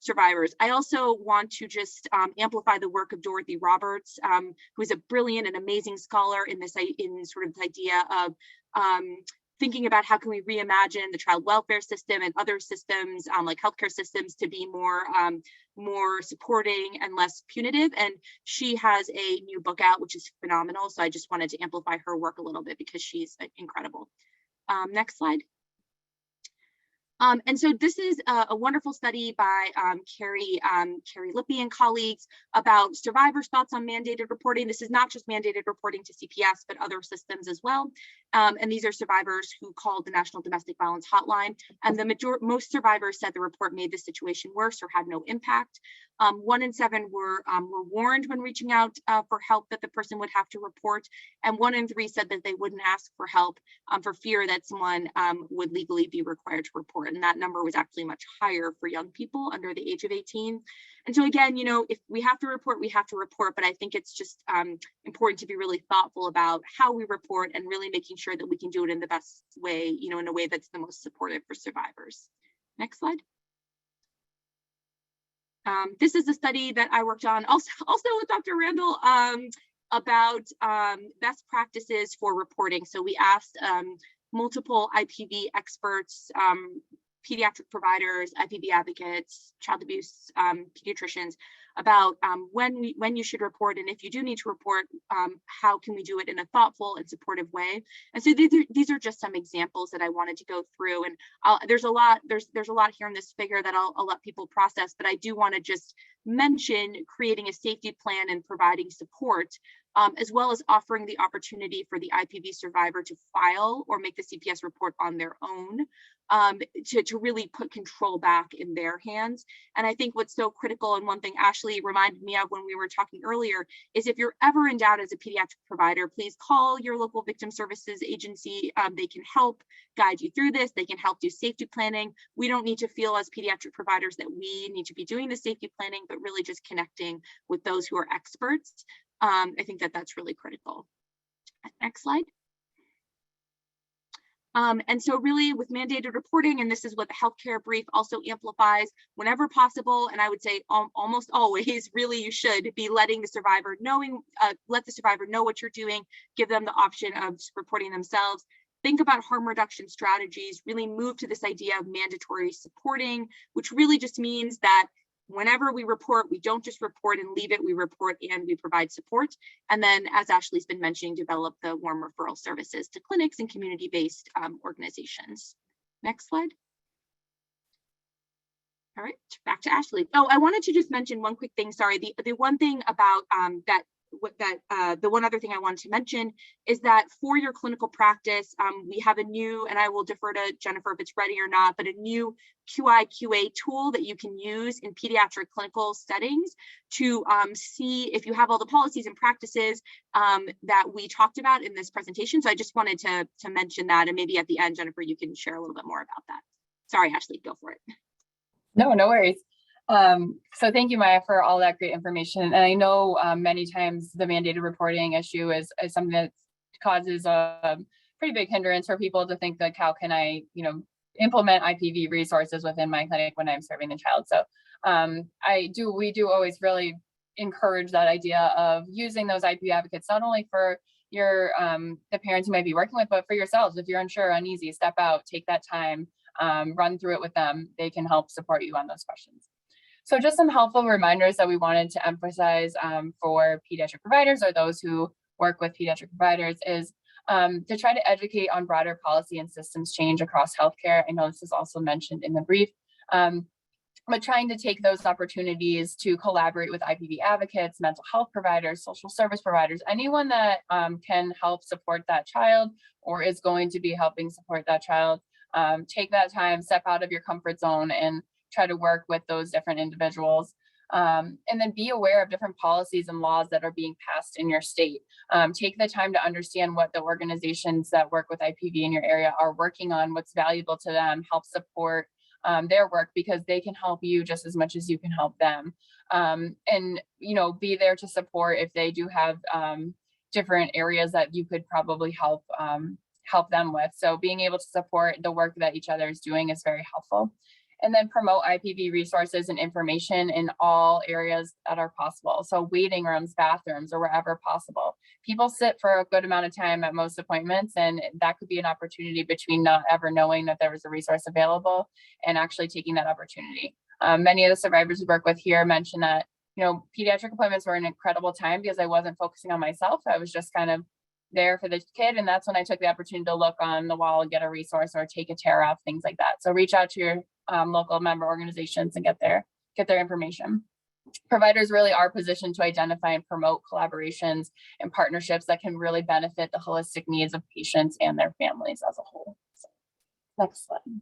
survivors. I also want to just amplify the work of Dorothy Roberts, who is a brilliant and amazing scholar in this idea of thinking about how can we reimagine the child welfare system and other systems like healthcare systems to be more supporting and less punitive. And she has a new book out, which is phenomenal. So I just wanted to amplify her work a little bit because she's incredible. Next slide. And so this is a wonderful study by Carrie Lippy and colleagues about survivors' thoughts on mandated reporting. This is not just mandated reporting to CPS, but other systems as well. And these are survivors who called the National Domestic Violence Hotline. And most survivors said the report made the situation worse or had no impact. 1 in 7 were warned when reaching out for help that the person would have to report. And 1 in 3 said that they wouldn't ask for help for fear that someone would legally be required to report. And that number was actually much higher for young people under the age of 18. And so again, if we have to report, we have to report. But I think it's just important to be really thoughtful about how we report and really making sure that we can do it in the best way, in a way that's the most supportive for survivors. Next slide. This is a study that I worked on also with Dr. Randall about best practices for reporting. So we asked multiple IPV experts, pediatric providers, IPV advocates, child abuse pediatricians about when you should report, and if you do need to report, how can we do it in a thoughtful and supportive way. And so these are just some examples that I wanted to go through, and there's a lot here in this figure that I'll let people process, but I do want to just mention creating a safety plan and providing support, as well as offering the opportunity for the IPV survivor to file or make the CPS report on their own, to really put control back in their hands. And I think what's so critical, and one thing Ashley reminded me of when we were talking earlier, is if you're ever in doubt as a pediatric provider, please call your local victim services agency. They can help guide you through this. They can help do safety planning. We don't need to feel as pediatric providers that we need to be doing the safety planning, but really just connecting with those who are experts. I think that's really critical. Next slide. And so really with mandated reporting, and this is what the healthcare brief also amplifies, whenever possible, and I would say almost always, really you should be letting the survivor let the survivor know what you're doing, give them the option of reporting themselves. Think about harm reduction strategies, really move to this idea of mandatory supporting, which really just means that whenever we report, we don't just report and leave it, we report and we provide support. And then, as Ashley's been mentioning, develop the warm referral services to clinics and community-based organizations. Next slide. All right, back to Ashley. Oh, I wanted to just mention one quick thing, sorry. The one thing about the one other thing I wanted to mention is that for your clinical practice, we have a new, and I will defer to Jennifer if it's ready or not, but a new QI/QA tool that you can use in pediatric clinical settings to see if you have all the policies and practices that we talked about in this presentation. So I just wanted to mention that, and maybe at the end, Jennifer, you can share a little bit more about that. Sorry, Ashley, go for it. No worries. So thank you, Maya, for all that great information. And I know many times the mandated reporting issue is something that causes a pretty big hindrance for people to think like, how can I, implement IPV resources within my clinic when I'm serving the child. So we do always really encourage that idea of using those IPV advocates, not only for your the parents you might be working with, but for yourselves. If you're unsure, uneasy, step out, take that time, run through it with them. They can help support you on those questions. So just some helpful reminders that we wanted to emphasize for pediatric providers or those who work with pediatric providers is to try to educate on broader policy and systems change across healthcare. I know this is also mentioned in the brief. But trying to take those opportunities to collaborate with IPV advocates, mental health providers, social service providers, anyone that can help support that child or is going to be helping support that child. Take that time, step out of your comfort zone and try to work with those different individuals. And then be aware of different policies and laws that are being passed in your state. Take the time to understand what the organizations that work with IPV in your area are working on, what's valuable to them, help support their work, because they can help you just as much as you can help them. And, you know, be there to support if they do have different areas that you could probably help them with. So being able to support the work that each other is doing is very helpful. And then promote IPV resources and information in all areas that are possible. So waiting rooms, bathrooms, or wherever possible. People sit for a good amount of time at most appointments, and that could be an opportunity between not ever knowing that there was a resource available and actually taking that opportunity. Many of the survivors we work with here mention that, you know, pediatric appointments were an incredible time because I wasn't focusing on myself. I was just kind of there for the kid. And that's when I took the opportunity to look on the wall and get a resource or take a tear off, things like that. So reach out to your local member organizations and get their information. Providers really are positioned to identify and promote collaborations and partnerships that can really benefit the holistic needs of patients and their families as a whole. So, next slide.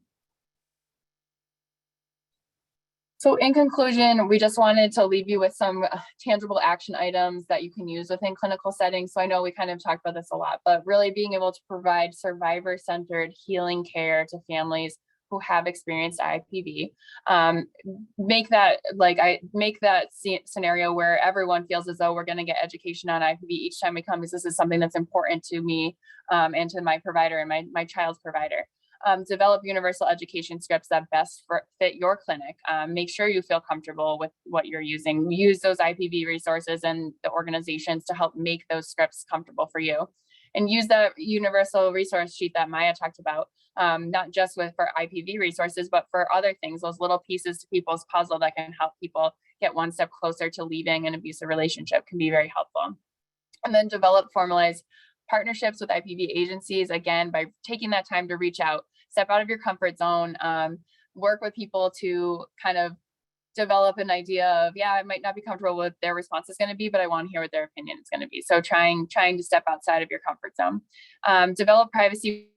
So in conclusion, we just wanted to leave you with some tangible action items that you can use within clinical settings. So I know we kind of talked about this a lot, but really being able to provide survivor-centered healing care to families who have experienced IPV. Make that scenario where everyone feels as though we're going to get education on IPV each time we come, because this is something that's important to me and to my provider and my child's provider. Develop universal education scripts that best fit your clinic. Make sure you feel comfortable with what you're using. Use those IPV resources and the organizations to help make those scripts comfortable for you. And use that universal resource sheet that Maya talked about, not just for IPV resources, but for other things, those little pieces to people's puzzle that can help people get one step closer to leaving an abusive relationship can be very helpful. And then develop formalized partnerships with IPV agencies, again, by taking that time to reach out, step out of your comfort zone, work with people to kind of develop an idea of, yeah, I might not be comfortable with their response is going to be, but I want to hear what their opinion is going to be. So trying to step outside of your comfort zone. Develop privacy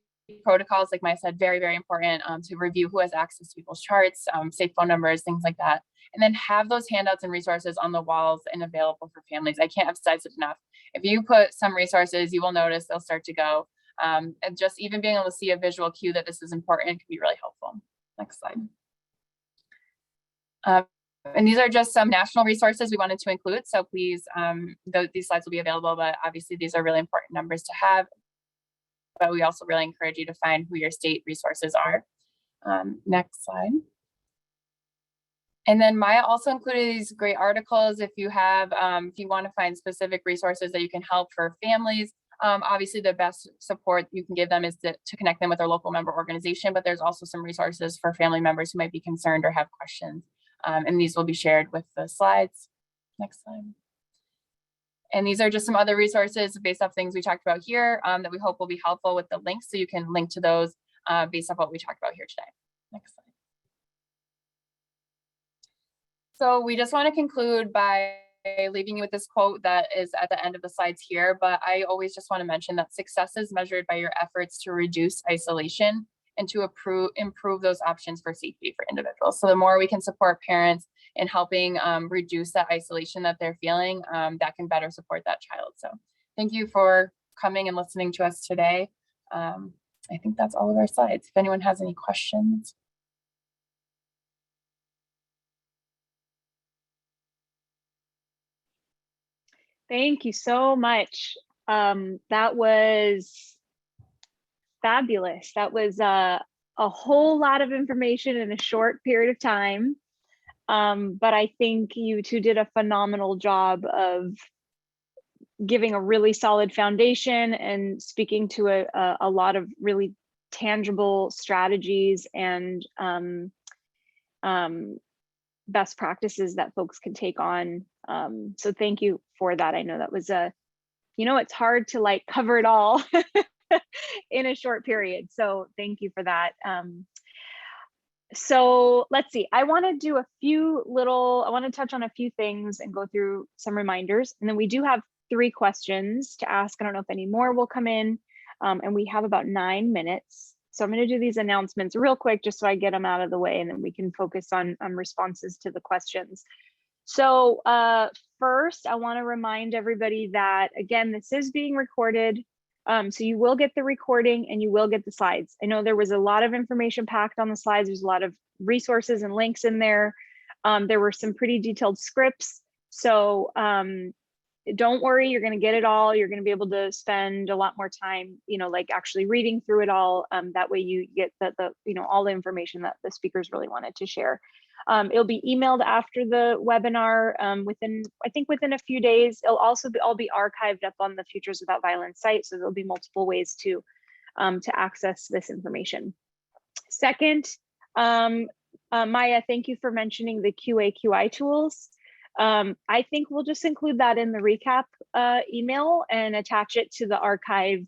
protocols, like Maya said, very, very important to review who has access to people's charts, safe phone numbers, things like that. And then have those handouts and resources on the walls and available for families. I can't emphasize it enough. If you put some resources, you will notice they'll start to go. And just even being able to see a visual cue that this is important can be really helpful. Next slide. And these are just some national resources we wanted to include. So please, these slides will be available, but obviously these are really important numbers to have. But we also really encourage you to find who your state resources are. Next slide. And then Maya also included these great articles if you have, if you want to find specific resources that you can help for families. Obviously, the best support you can give them is to connect them with their local member organization, but there's also some resources for family members who might be concerned or have questions. And these will be shared with the slides. Next slide. And these are just some other resources based off things we talked about here that we hope will be helpful with the links. So you can link to those based off what we talked about here today. Next slide. So we just want to conclude by leaving you with this quote that is at the end of the slides here, but I always just want to mention that success is measured by your efforts to reduce isolation and to improve those options for safety for individuals. So the more we can support parents in helping reduce that isolation that they're feeling, that can better support that child. So thank you for coming and listening to us today. I think that's all of our slides. If anyone has any questions. Thank you so much. That was fabulous. That was a whole lot of information in a short period of time. But I think you two did a phenomenal job of giving a really solid foundation and speaking to a lot of really tangible strategies and best practices that folks can take on. So thank you for that. I know that was it's hard to like cover it all in a short period. So thank you for that. So let's see, I want to touch on a few things and go through some reminders. And then we do have 3 questions to ask. I don't know if any more will come in. And we have about 9 minutes. So I'm going to do these announcements real quick, just so I get them out of the way, and then we can focus on responses to the questions. So first, I want to remind everybody that, again, this is being recorded. So you will get the recording and you will get the slides. I know there was a lot of information packed on the slides. There's a lot of resources and links in there. There were some pretty detailed scripts. So don't worry, you're going to get it all. You're going to be able to spend a lot more time, like actually reading through it all. That way you get all the information that the speakers really wanted to share. It'll be emailed after the webinar within a few days. It'll also all be archived up on the Futures Without Violence site. So there'll be multiple ways to access this information. Second, Maya, thank you for mentioning the QA/QI tools. I think we'll just include that in the recap email and attach it to the archived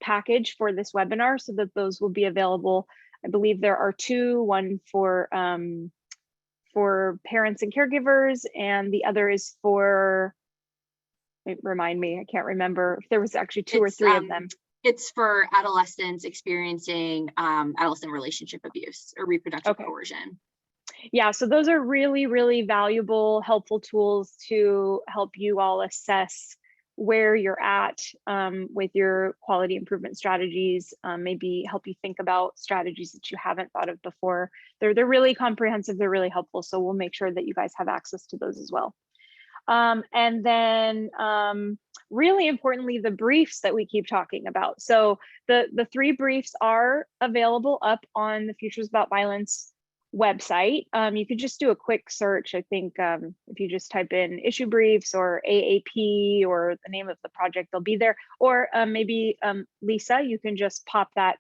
package for this webinar so that those will be available. I believe there are 2, one for parents and caregivers, and the other is for, remind me, I can't remember if there was actually 2 or 3 of them. It's for adolescents experiencing adolescent relationship abuse or reproductive coercion. Yeah, so those are really, really valuable, helpful tools to help you all assess where you're at with your quality improvement strategies, maybe help you think about strategies that you haven't thought of before. They're really comprehensive, they're really helpful, so we'll make sure that you guys have access to those as well. And then really importantly, the briefs that we keep talking about. So the 3 briefs are available up on the Futures About Violence website. You could just do a quick search. I think if you just type in issue briefs or AAP or the name of the project, they'll be there. Or maybe Lisa, you can just pop that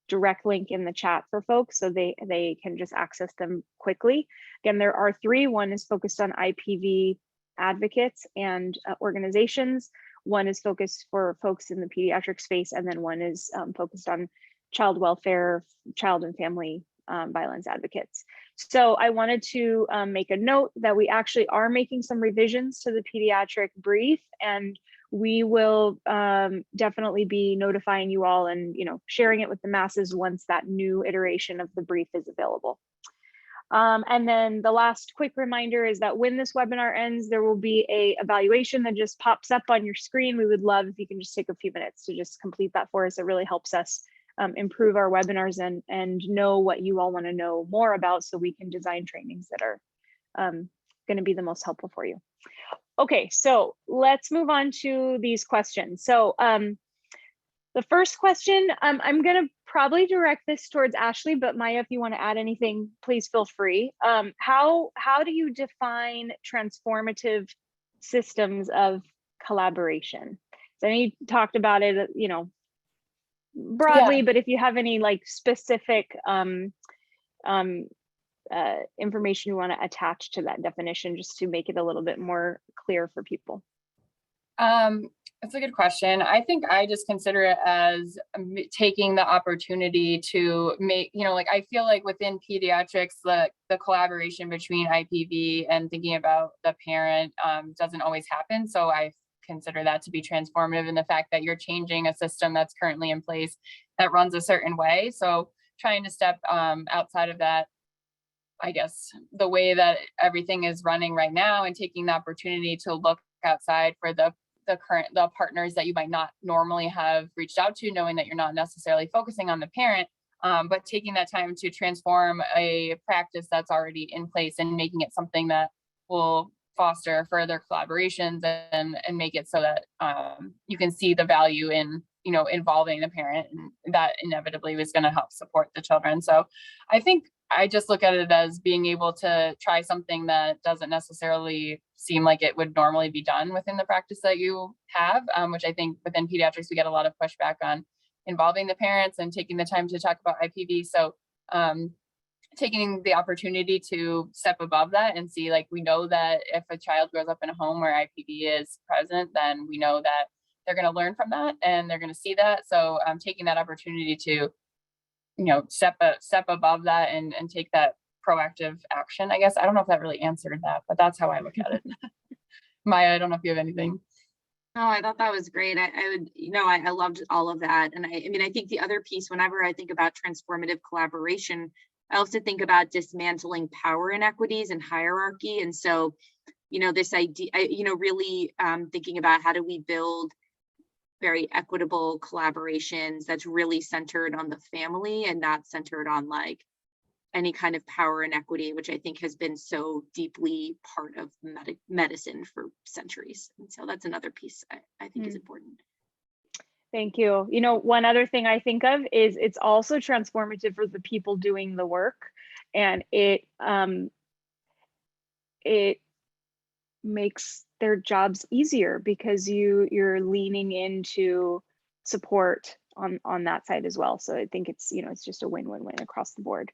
direct link in the chat for folks so they can just access them quickly. Again, there are 3. One is focused on IPV advocates and organizations. One is focused for folks in the pediatric space, and then one is focused on child welfare, child and family violence advocates. So I wanted to make a note that we actually are making some revisions to the pediatric brief, and we will definitely be notifying you all and sharing it with the masses once that new iteration of the brief is available. And then the last quick reminder is that when this webinar ends, there will be an evaluation that just pops up on your screen. We would love if you can just take a few minutes to just complete that for us. It really helps us improve our webinars and know what you all want to know more about, so we can design trainings that are going to be the most helpful for you. Okay, so let's move on to these questions. So the first question, I'm going to probably direct this towards Ashley, but Maya, if you want to add anything, please feel free. How do you define transformative systems of collaboration? So I know you talked about it, broadly, but if you have any like specific information you want to attach to that definition, just to make it a little bit more clear for people. That's a good question. I think I just consider it as taking the opportunity to make, I feel like within pediatrics, the collaboration between IPV and thinking about the parent doesn't always happen. So I consider that to be transformative in the fact that you're changing a system that's currently in place that runs a certain way. So trying to step outside of that, I guess, the way that everything is running right now, and taking the opportunity to look outside for the partners that you might not normally have reached out to, knowing that you're not necessarily focusing on the parent, but taking that time to transform a practice that's already in place and making it something that will foster further collaborations and make it so that you can see the value in involving the parent, and that inevitably was going to help support the children. So I think I just look at it as being able to try something that doesn't necessarily seem like it would normally be done within the practice that you have, which I think within pediatrics, we get a lot of pushback on involving the parents and taking the time to talk about IPV. So taking the opportunity to step above that and see, like, we know that if a child grows up in a home where IPV is present, then we know that they're going to learn from that and they're going to see that. So I'm taking that opportunity to, step above that and take that proactive action. I guess I don't know if that really answered that, but that's how I look at it. Maya, I don't know if you have anything. Oh, I thought that was great. I loved all of that. And I mean, I think the other piece, whenever I think about transformative collaboration, I also think about dismantling power inequities and hierarchy. And so, this idea, really thinking about how do we build very equitable collaborations that's really centered on the family and not centered on like any kind of power inequity, which I think has been so deeply part of medicine for centuries. And so that's another piece I think is important. Thank you. One other thing I think of is it's also transformative for the people doing the work, and it makes their jobs easier because you're leaning into support on that side as well. So I think it's it's just a win-win-win across the board.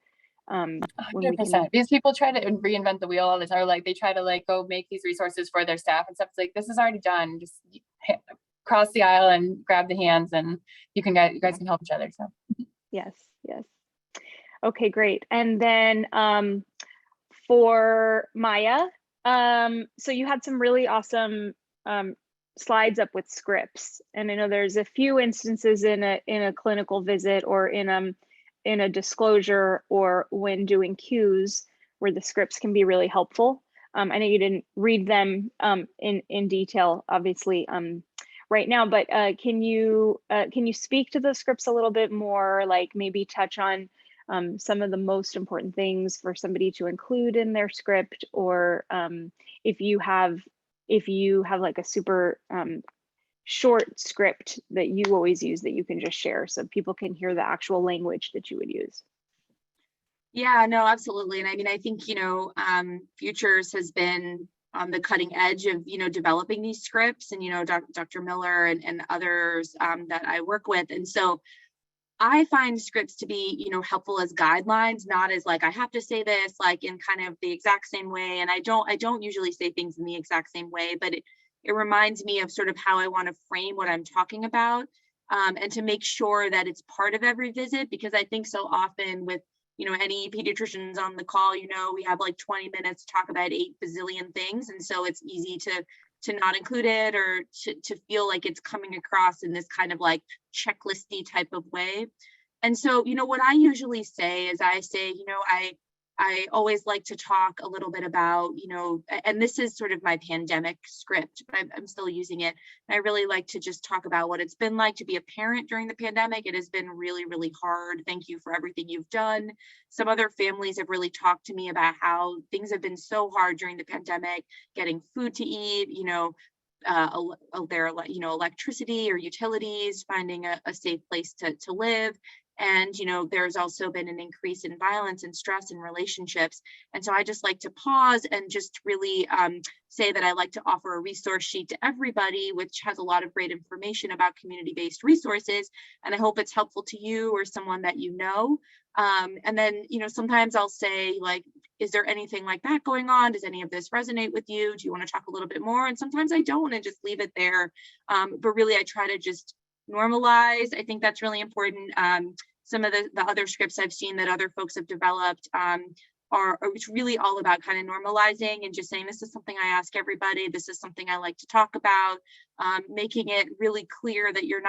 100%. These people try to reinvent the wheel all the time. Like they try to like go make these resources for their staff and stuff. It's like, this is already done. Just cross the aisle and grab the hands, and you guys can help each other. So yes. Okay, great. And then for Maya, so you had some really awesome slides up with scripts, and I know there's a few instances in a clinical visit or in a disclosure or when doing cues where the scripts can be really helpful. I know you didn't read them in detail, obviously, right now, but can you speak to the scripts a little bit more, like maybe touch on some of the most important things for somebody to include in their script, or if you have like a super short script that you always use that you can just share so people can hear the actual language that you would use. Yeah, no, absolutely. And I mean, I think, Futures has been on the cutting edge of, developing these scripts, and, Dr. Miller and others that I work with. And so I find scripts to be, helpful as guidelines, not as like, I have to say this like in kind of the exact same way. And I don't usually say things in the exact same way, but it reminds me of sort of how I want to frame what I'm talking about, and to make sure that it's part of every visit, because I think so often with, any pediatricians on the call, we have like 20 minutes to talk about 8 bazillion things. And so it's easy to not include it, or to feel like it's coming across in this kind of like checklisty type of way. And so, what I usually say is I say, I always like to talk a little bit about, and this is sort of my pandemic script, but I'm still using it. And I really like to just talk about what it's been like to be a parent during the pandemic. It has been really, really hard. Thank you for everything you've done. Some other families have really talked to me about how things have been so hard during the pandemic, getting food to eat, their electricity or utilities, finding a safe place to live. And, there's also been an increase in violence and stress in relationships. And so I just like to pause and just really say that I like to offer a resource sheet to everybody, which has a lot of great information about community-based resources. And I hope it's helpful to you or someone that you know. And then, sometimes I'll say, like, is there anything like that going on? Does any of this resonate with you? Do you want to talk a little bit more? And sometimes I don't, and just leave it there. But really, I try to just normalize. I think that's really important. Some of the other scripts I've seen that other folks have developed are it's really all about kind of normalizing and just saying, this is something I ask everybody. This is something I like to talk about, making it really clear that you're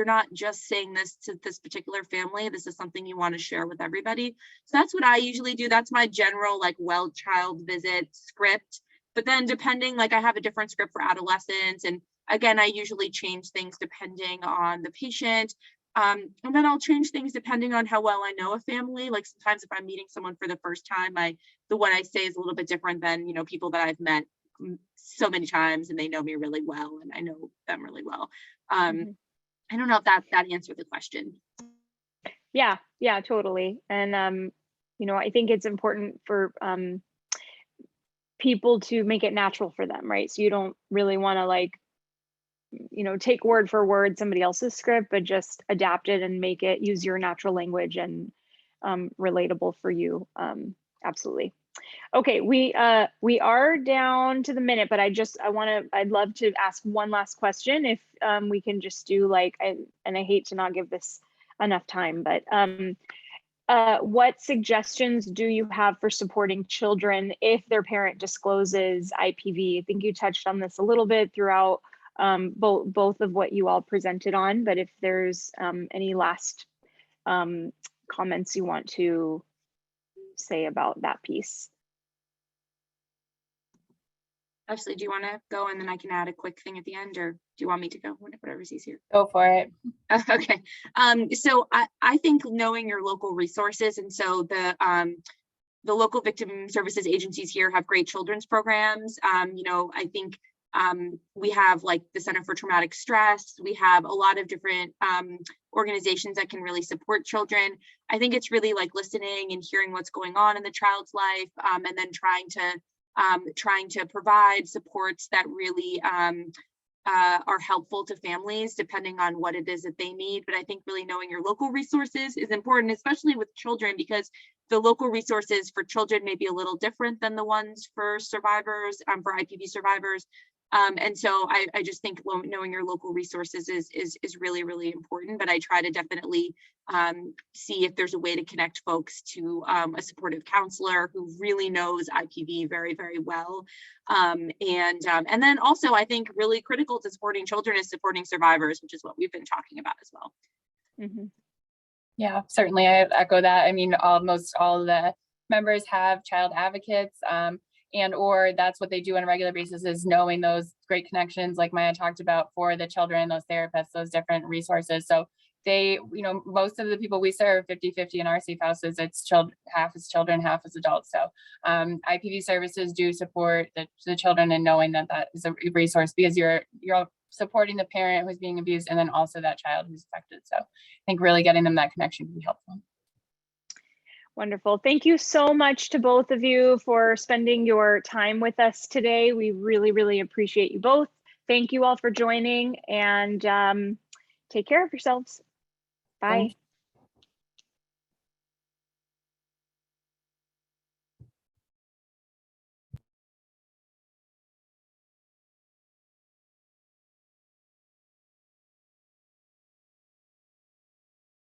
not just saying this to this particular family. This is something you want to share with everybody. So that's what I usually do. That's my general like well child visit script. But then depending, like I have a different script for adolescents, and again, I usually change things depending on the patient. And then I'll change things depending on how well I know a family. Like sometimes if I'm meeting someone for the first time, the one I say is a little bit different than, people that I've met so many times and they know me really well and I know them really well. I don't know if that answered the question. Yeah, totally. And, I think it's important for people to make it natural for them, right? So you don't really want to like, take word for word somebody else's script, but just adapt it and make it use your natural language and relatable for you. Absolutely. Okay, we are down to the minute, but I'd love to ask one last question if we can just do like, and I hate to not give this enough time, but what suggestions do you have for supporting children if their parent discloses IPV? I think you touched on this a little bit throughout both of what you all presented on, but if there's any last comments you want to say about that piece. Ashley, do you want to go and then I can add a quick thing at the end, or do you want me to go? Whatever's easier. Go for it. Okay. So I think knowing your local resources, and so the local victim services agencies here have great children's programs. You know, I think we have like the Center for Traumatic Stress. We have a lot of different organizations that can really support children. I think it's really like listening and hearing what's going on in the child's life, and then trying to provide supports that really are helpful to families depending on what it is that they need. But I think really knowing your local resources is important, especially with children, because the local resources for children may be a little different than the ones for survivors, for IPV survivors. And so I just think knowing your local resources is really, really important. But I try to definitely see if there's a way to connect folks to a supportive counselor who really knows IPV very, very well. And then also I think really critical to supporting children is supporting survivors, which is what we've been talking about as well. Mm-hmm. Yeah, certainly I echo that. I mean, almost all the members have child advocates, and or that's what they do on a regular basis, is knowing those great connections like Maya talked about for the children, those therapists, those different resources. So they, you know, most of the people we serve 50-50 in our safe houses, it's half is children, half is adults. So IPV services do support the children, and knowing that that is a resource, because you're supporting the parent who's being abused and then also that child who's affected. So I think really getting them that connection can be helpful. Wonderful. Thank you so much to both of you for spending your time with us today. We really, really appreciate you both. Thank you all for joining, and take care of yourselves. Bye.